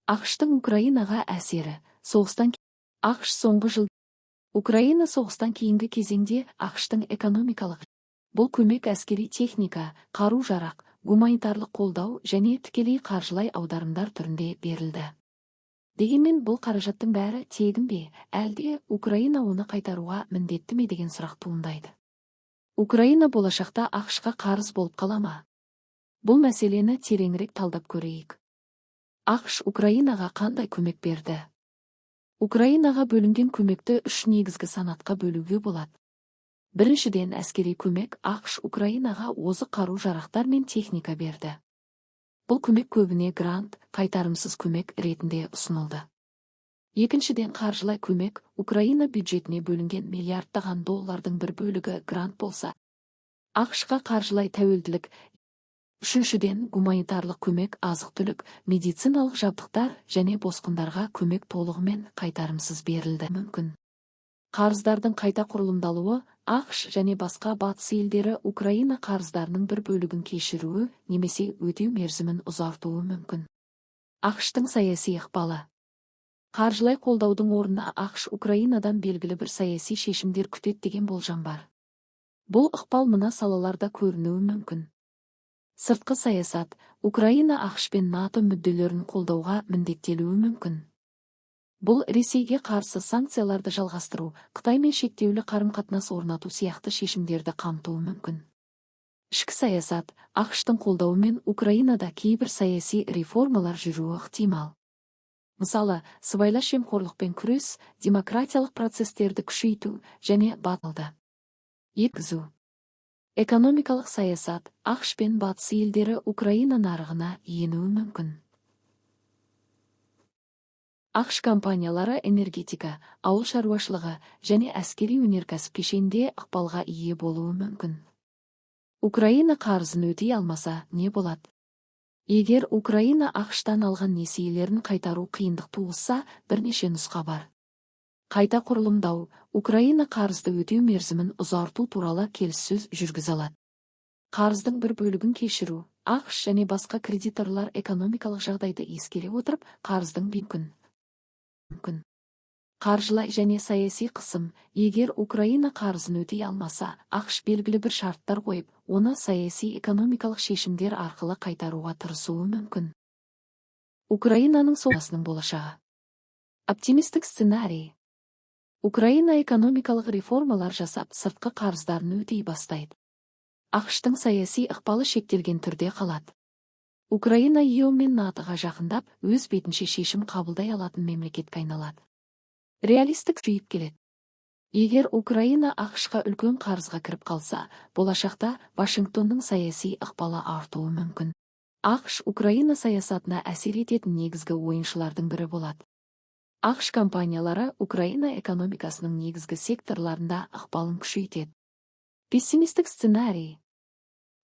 АКШтың Украинаға әсері. Соғыстан АКШ соңғы жыл Украина соғыстан кейінгі кезеңде АКШтың экономикалық бұл көмек әскери техника, қару-жарақ, гуманитарлық қолдау және тікелей қаржылай аударымдар түрінде берілді. Дегенмен бұл қаражаттың бәрі тегін бе, әлде Украина оны қайтаруға міндетті ме деген сұрақ туындайды. Украина болашақта АКШқа қарыз болып қала ма? Бұл мәселені тереңірек талдап көрейік. АКШ Украинаға қандай көмек берді? Украинаға бөлінген көмекті үш негізгі санатқа бөлуге болады. Біріншіден, әскери көмек. АКШ Украинаға озық қару-жарақтар мен техника берді. Бұл көмек көбіне грант, қайтарымсыз көмек ретінде ұсынылды. Екіншіден, қаржылай көмек. Украина бюджетіне бөлінген миллиардтаған доллардың бір бөлігі грант болса, АКШқа қаржылай тәуелділік. Үшіншіден, гуманитарлық көмек, азық-түлік, медициналық жабдықтар және босқындарға көмек толығымен қайтарымсыз берілді. Мүмкін қарыздардың қайта құрылымдалуы. АКШ және басқа батыс елдері Украина қарыздарының бір бөлігін кешіруі немесе өтеу мерзімін ұзартуы мүмкін. АКШтың саяси ықпалы. Қаржылай қолдаудың орнына АКШ Украинадан белгілі бір саяси шешімдер күтеді деген болжам бар. Бұл ықпал мына салаларда көрінуі мүмкін. Сыртқы саясат. Украина АКШ пен НАТО мүдделерін қолдауға міндеттелуі мүмкін. Бұл Ресейге қарсы санкцияларды жалғастыру, Қытаймен шектеулі қарым-қатынас орнату сияқты шешімдерді қамтуы мүмкін. Ішкі саясат. АКШтың қолдауымен Украинада кейбір саяси реформалар жүруі ықтимал. Мысалы, сыбайлас жемқорлықпен күрес, демократиялық процестерді күшейту және батылды еткізу. Экономикалық саясат. АКШ пен батыс елдері Украина нарығына енуі мүмкін. АКШ компаниялары энергетика, ауыл шаруашылығы және әскери өнеркәсіп кешенде ықпалға ие болуы мүмкін. Украина қарызын өтей алмаса, не болады? Егер Украина АКШтан алған несиелерін қайтару қиындық туғызса, бірнеше нұсқа бар. Қайта құрылымдау. Украина қарызды өтеу мерзімін ұзарту туралы келіссөз жүргізе алады. Қарыздың бір бөлігін кешіру. АКШ және басқа кредиторлар экономикалық жағдайды ескере отырып, қарыздың мүмкін. Қаржылай және саяси қысым. Егер Украина қарызын өтей алмаса, АКШ белгілі бір шарттар қойып, оны саяси экономикалық шешімдер арқылы қайтаруға тырысуы мүмкін. Украинаның соғысының болашағы. Оптимистік сценарий. Украина экономикалық реформалар жасап, сыртқы қарыздарын өтей бастайды. АКШтың саяси ықпалы шектелген түрде қалады. Украина ЕО мен НАТОға жақындап, өз бетінше шешім қабылдай алатын мемлекетке айналады. Реалистік жүйіп келеді. Егер Украина АКШқа үлкен қарызға кіріп қалса, болашақта Вашингтонның саяси ықпалы артуы мүмкін. АКШ Украина саясатына әсер ететін негізгі ойыншылардың бірі болады. АКШ компаниялары Украина экономикасының негізгі секторларында ықпалын күшейтеді. Пессимистік сценарий.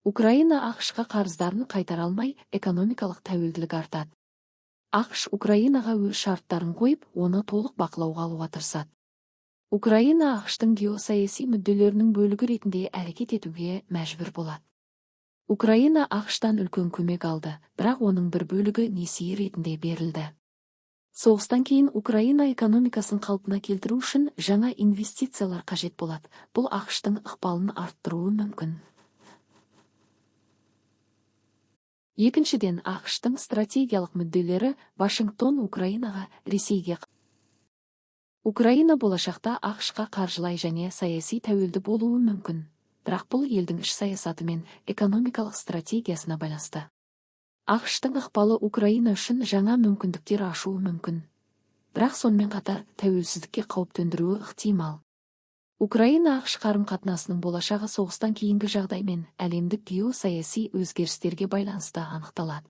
Украина АКШқа қарыздарын қайтара алмай, экономикалық тәуелділік артады. АКШ Украинаға өз шарттарын қойып, оны толық бақылауға алуға тырысады. Украина АКШтың геосаяси мүдделерінің бөлігі ретінде әрекет етуге мәжбүр болады. Украина АКШтан үлкен көмек алды, бірақ оның бір бөлігі несие ретінде берілді. Соғыстан кейін Украина экономикасын қалпына келтіру үшін жаңа инвестициялар қажет болады. Бұл АКШтың ықпалын арттыруы мүмкін. Екіншіден, АКШтың стратегиялық мүдделері. Вашингтон Украинаға, Ресейге. Украина болашақта АКШқа қаржылай және саяси тәуелді болуы мүмкін. Бірақ бұл елдің іш саясаты мен экономикалық стратегиясына байланысты. АКШтың ықпалы Украина үшін жаңа мүмкіндіктер ашуы мүмкін. Бірақ сонымен қатар тәуелсіздікке қауіп төндіруі ықтимал. Украина АКШ қарым-қатынасының болашағы соғыстан кейінгі жағдай мен әлемдік геосаяси өзгерістерге байланысты анықталады.